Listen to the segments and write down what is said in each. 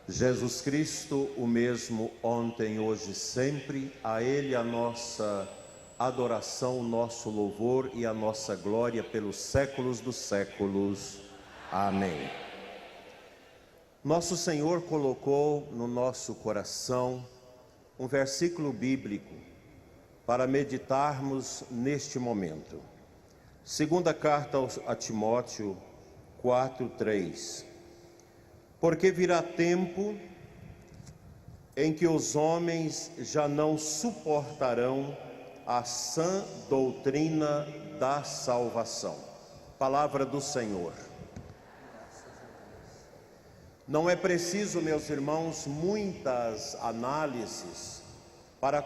Jesus Cristo, o mesmo ontem, hoje e sempre, a Ele a nossa adoração, o nosso louvor e a nossa glória pelos séculos dos séculos. Amém. Nosso Senhor colocou no nosso coração um versículo bíblico para meditarmos neste momento. Segunda carta a Timóteo 4:3. Porque virá tempo em que os homens já não suportarão a sã doutrina da salvação. Palavra do Senhor. Não é preciso, meus irmãos, muitas análises para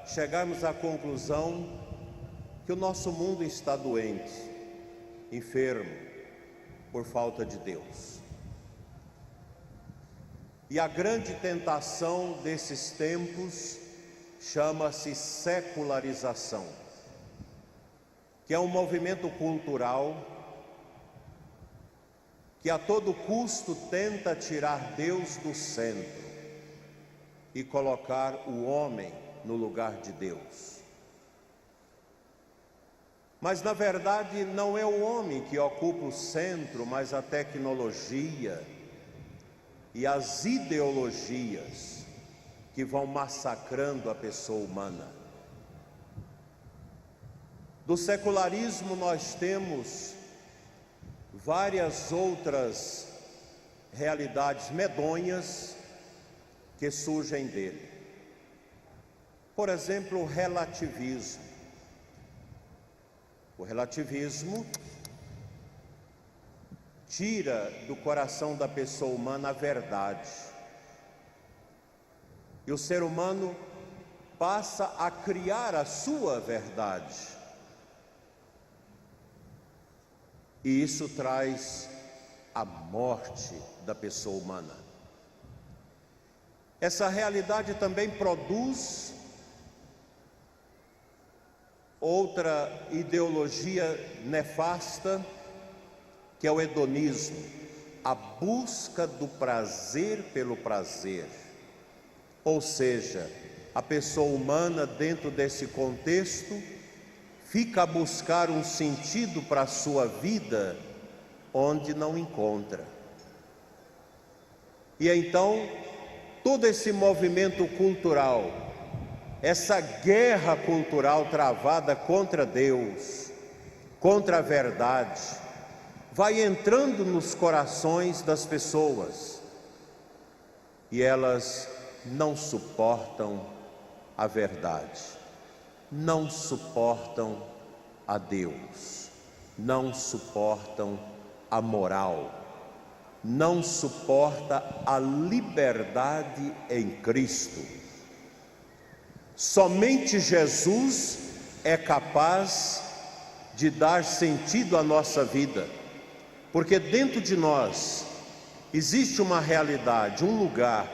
chegarmos à conclusão que o nosso mundo está doente, enfermo, por falta de Deus. E a grande tentação desses tempos chama-se secularização, que é um movimento cultural que a todo custo tenta tirar Deus do centro e colocar o homem no lugar de Deus. Mas na verdade não é o homem que ocupa o centro, mas a tecnologia e as ideologias que vão massacrando a pessoa humana. Do secularismo nós temos várias outras realidades medonhas que surgem dele. Por exemplo, o relativismo. O relativismo tira do coração da pessoa humana a verdade. E o ser humano passa a criar a sua verdade. E isso traz a morte da pessoa humana. Essa realidade também produz outra ideologia nefasta, que é o hedonismo, a busca do prazer pelo prazer. Ou seja, a pessoa humana, dentro desse contexto, fica a buscar um sentido para a sua vida onde não encontra. E então, todo esse movimento cultural, essa guerra cultural travada contra Deus, contra a verdade, vai entrando nos corações das pessoas e elas não suportam a verdade, não suportam a Deus, não suportam a moral, não suporta a liberdade em Cristo. Somente Jesus é capaz de dar sentido à nossa vida, porque dentro de nós existe uma realidade, um lugar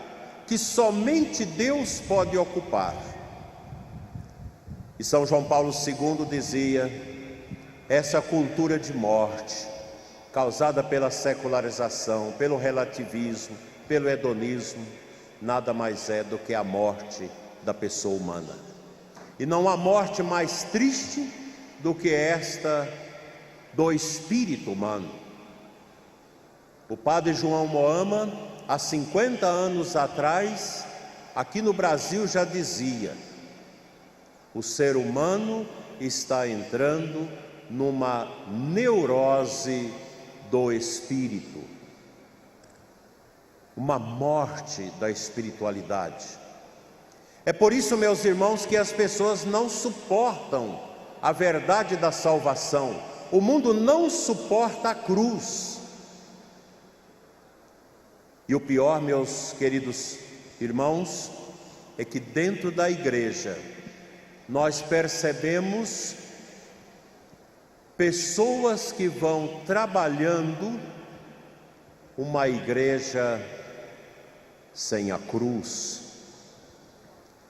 que somente Deus pode ocupar. E São João Paulo II dizia: essa cultura de morte, causada pela secularização, pelo relativismo, pelo hedonismo, nada mais é do que a morte da pessoa humana. E não há morte mais triste do que esta do espírito humano. O padre João Moama, há 50 anos atrás, aqui no Brasil, já dizia: o ser humano está entrando numa neurose do espírito, uma morte da espiritualidade. É por isso, meus irmãos, que as pessoas não suportam a verdade da salvação. O mundo não suporta a cruz. E o pior, meus queridos irmãos, é que dentro da igreja nós percebemos pessoas que vão trabalhando uma igreja sem a cruz,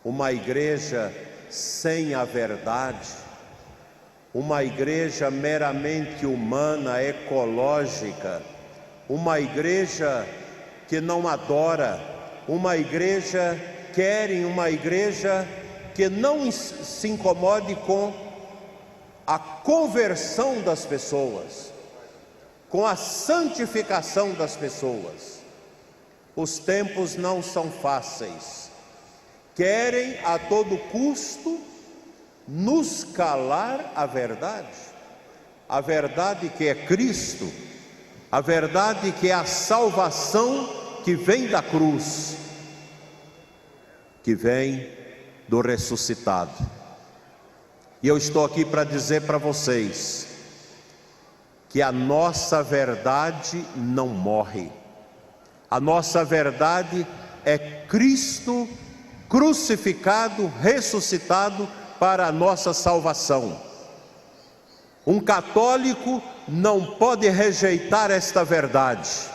uma igreja sem a verdade, uma igreja meramente humana, ecológica, uma igreja que não adora, querem uma igreja que não se incomode com a conversão das pessoas, com a santificação das pessoas. Os tempos não são fáceis. Querem a todo custo nos calar a verdade que é Cristo, a verdade que é a salvação que vem da cruz, que vem do ressuscitado. E eu estou aqui para dizer para vocês que a nossa verdade não morre. A nossa verdade é Cristo crucificado, ressuscitado para a nossa salvação. Um católico não pode rejeitar esta verdade.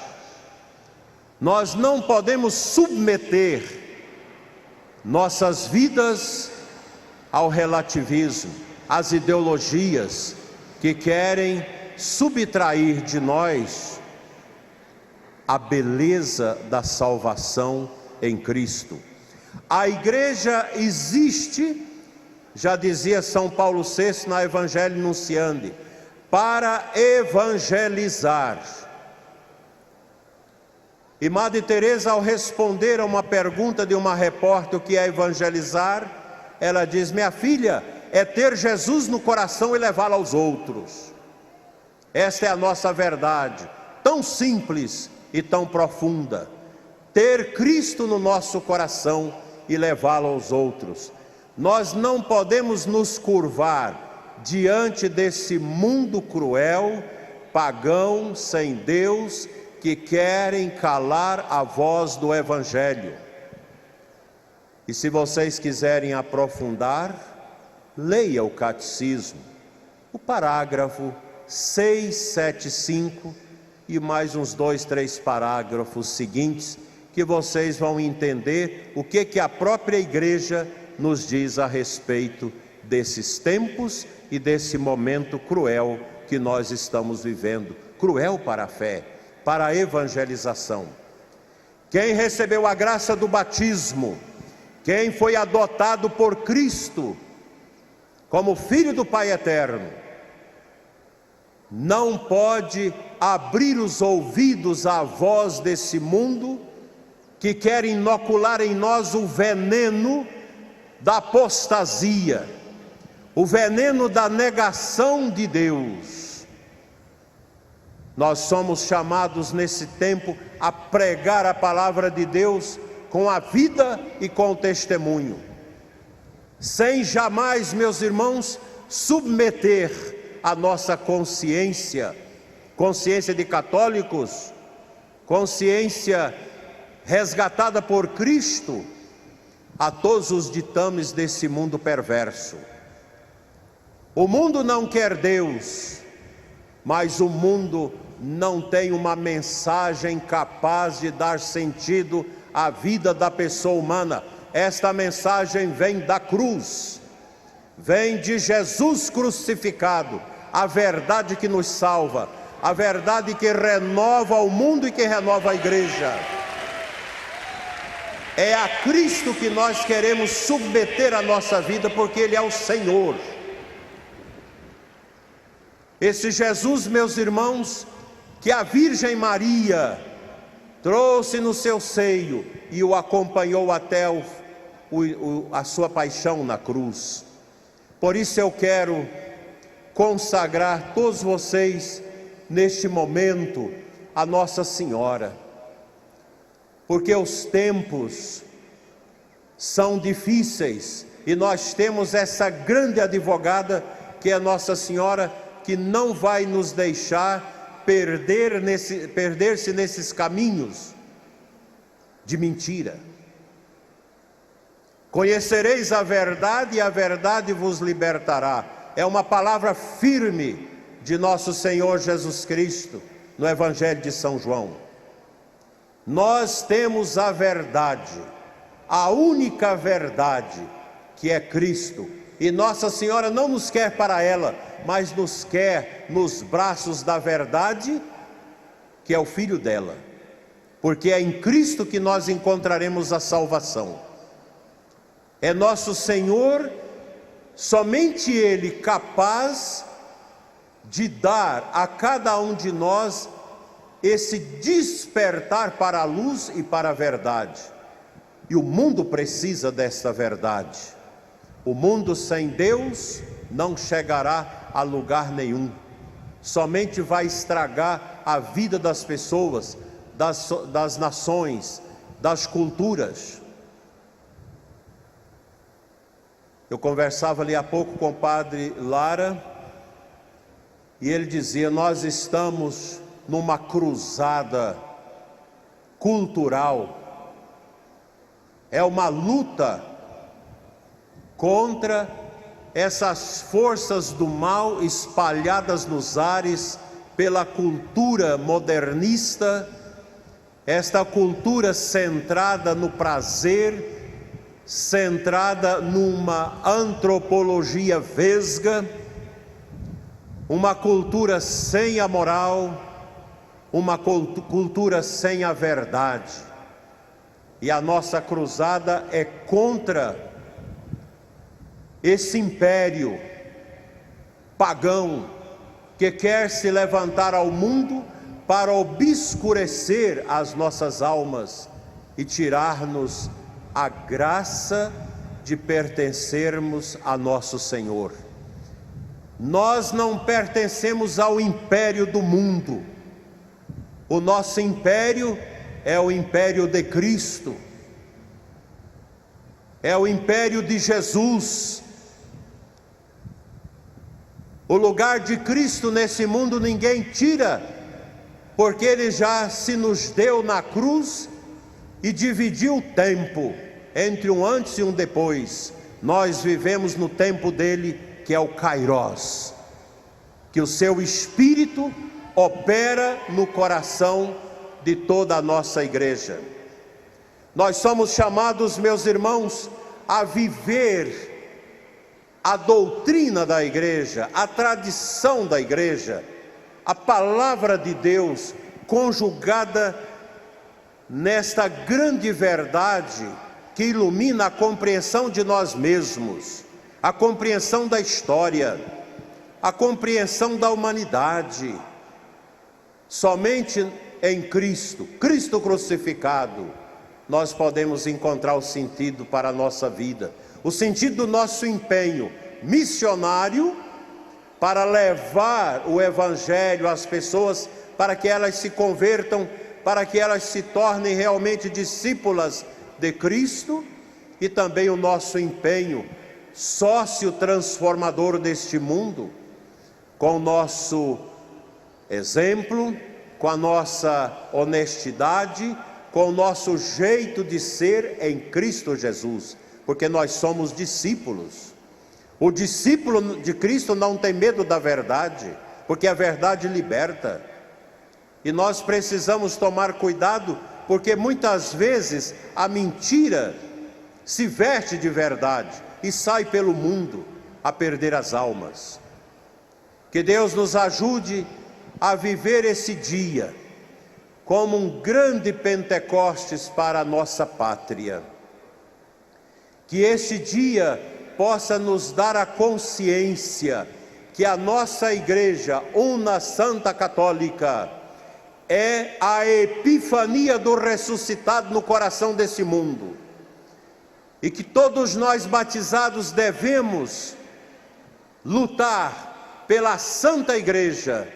Nós não podemos submeter nossas vidas ao relativismo, às ideologias que querem subtrair de nós a beleza da salvação em Cristo. A igreja existe, já dizia São Paulo VI na Evangelii Nunciandi, para evangelizar. E Madre Teresa, ao responder a uma pergunta de uma repórter o que é evangelizar, ela diz: minha filha, é ter Jesus no coração e levá-lo aos outros. Esta é a nossa verdade, tão simples e tão profunda. Ter Cristo no nosso coração e levá-lo aos outros. Nós não podemos nos curvar diante desse mundo cruel, pagão, sem Deus, que querem calar a voz do Evangelho. E se vocês quiserem aprofundar, leia o Catecismo, o parágrafo 675 e mais uns 2, 3 parágrafos seguintes, que vocês vão entender o que a própria igreja nos diz a respeito desses tempos e desse momento cruel que nós estamos vivendo. Cruel para a fé, para a evangelização. Quem recebeu a graça do batismo, quem foi adotado por Cristo como filho do Pai Eterno, não pode abrir os ouvidos à voz desse mundo que quer inocular em nós o veneno da apostasia, o veneno da negação de Deus. Nós somos chamados nesse tempo a pregar a palavra de Deus com a vida e com o testemunho, sem jamais, meus irmãos, submeter a nossa consciência de católicos, consciência resgatada por Cristo, a todos os ditames desse mundo perverso. O mundo não quer Deus, mas o mundo não tem uma mensagem capaz de dar sentido à vida da pessoa humana. Esta mensagem vem da cruz, vem de Jesus crucificado, a verdade que nos salva, a verdade que renova o mundo e que renova a igreja. É a Cristo que nós queremos submeter a nossa vida, porque Ele é o Senhor. Esse Jesus, meus irmãos, que a Virgem Maria trouxe no seu seio e o acompanhou até a sua paixão na cruz. Por isso eu quero consagrar todos vocês neste momento a Nossa Senhora, porque os tempos são difíceis e nós temos essa grande advogada que é Nossa Senhora, que não vai nos deixar perder-se nesses caminhos de mentira. Conhecereis a verdade e a verdade vos libertará. É uma palavra firme de nosso Senhor Jesus Cristo no Evangelho de São João. Nós temos a verdade, a única verdade, que é Cristo. E Nossa Senhora não nos quer para ela, mas nos quer nos braços da verdade, que é o Filho dela. porque é em Cristo que nós encontraremos a salvação. É nosso Senhor, somente Ele capaz de dar a cada um de nós esse despertar para a luz e para a verdade. E o mundo precisa desta verdade. O mundo sem Deus não chegará a lugar nenhum. Somente vai estragar a vida das pessoas, das nações, das culturas. Eu conversava ali há pouco com o padre Lara, e ele dizia: nós estamos numa cruzada cultural, é uma luta contra essas forças do mal espalhadas nos ares pela cultura modernista, esta cultura centrada no prazer, centrada numa antropologia vesga, uma cultura sem a moral, uma cultura sem a verdade. E a nossa cruzada é contra esse império pagão que quer se levantar ao mundo para obscurecer as nossas almas e tirar-nos a graça de pertencermos a nosso Senhor. Nós não pertencemos ao império do mundo. O nosso império é o império de Cristo, é o império de Jesus. O lugar de Cristo nesse mundo ninguém tira, porque Ele já se nos deu na cruz e dividiu o tempo entre um antes e um depois. Nós vivemos no tempo dele, que é o Kairos, que o seu Espírito opera no coração de toda a nossa igreja. Nós somos chamados, meus irmãos, a viver a doutrina da igreja, a tradição da igreja, a palavra de Deus conjugada nesta grande verdade que ilumina a compreensão de nós mesmos, a compreensão da história, a compreensão da humanidade. Somente em Cristo, Cristo crucificado, nós podemos encontrar o sentido para a nossa vida, o sentido do nosso empenho missionário para levar o Evangelho às pessoas, para que elas se convertam, para que elas se tornem realmente discípulas de Cristo, e também o nosso empenho sócio transformador deste mundo, com o nosso exemplo, com a nossa honestidade, com o nosso jeito de ser em Cristo Jesus, porque nós somos discípulos. O discípulo de Cristo não tem medo da verdade, porque a verdade liberta. E nós precisamos tomar cuidado, porque muitas vezes a mentira se veste de verdade e sai pelo mundo a perder as almas. Que Deus nos ajude a viver esse dia como um grande Pentecostes para a nossa pátria. Que este dia possa nos dar a consciência que a nossa Igreja, una Santa Católica, é a epifania do ressuscitado no coração desse mundo. E que todos nós batizados devemos lutar pela Santa Igreja,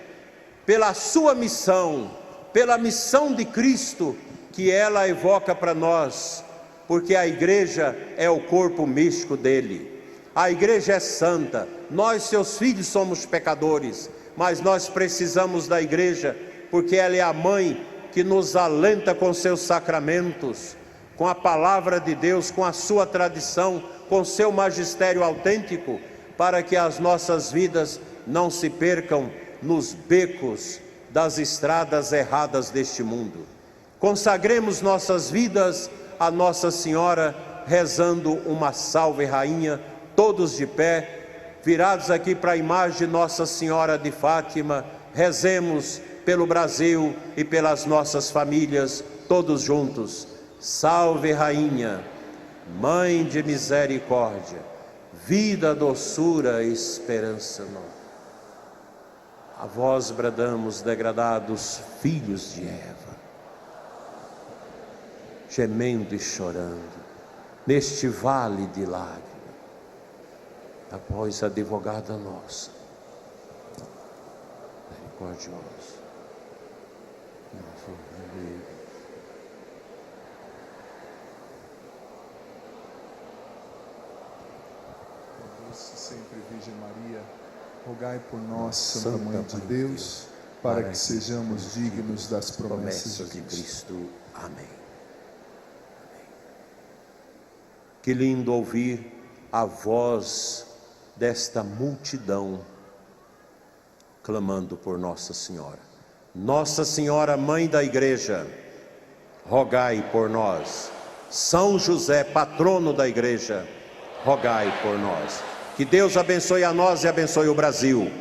pela sua missão, pela missão de Cristo que ela evoca para nós, porque a igreja é o corpo místico dele. A igreja é santa, nós seus filhos somos pecadores, mas nós precisamos da igreja, porque ela é a mãe que nos alenta com seus sacramentos, com a palavra de Deus, com a sua tradição, com seu magistério autêntico, para que as nossas vidas não se percam nos becos das estradas erradas deste mundo. Consagremos nossas vidas a Nossa Senhora, rezando uma Salve Rainha, todos de pé, virados aqui para a imagem de Nossa Senhora de Fátima. Rezemos pelo Brasil e pelas nossas famílias, todos juntos. Salve, Rainha, Mãe de misericórdia, vida, doçura, esperança nossa. A vós bradamos, degradados filhos de Eva, gemendo e chorando, neste vale de lágrimas, após a advogada nossa, misericordiosa, sempre Virgem Maria, rogai por nós, Santa Mãe de Deus, para que sejamos dignos das promessas de Cristo. Amém. Que lindo ouvir a voz desta multidão clamando por Nossa Senhora. Nossa Senhora, Mãe da Igreja, rogai por nós. São José, patrono da Igreja, rogai por nós. Que Deus abençoe a nós e abençoe o Brasil.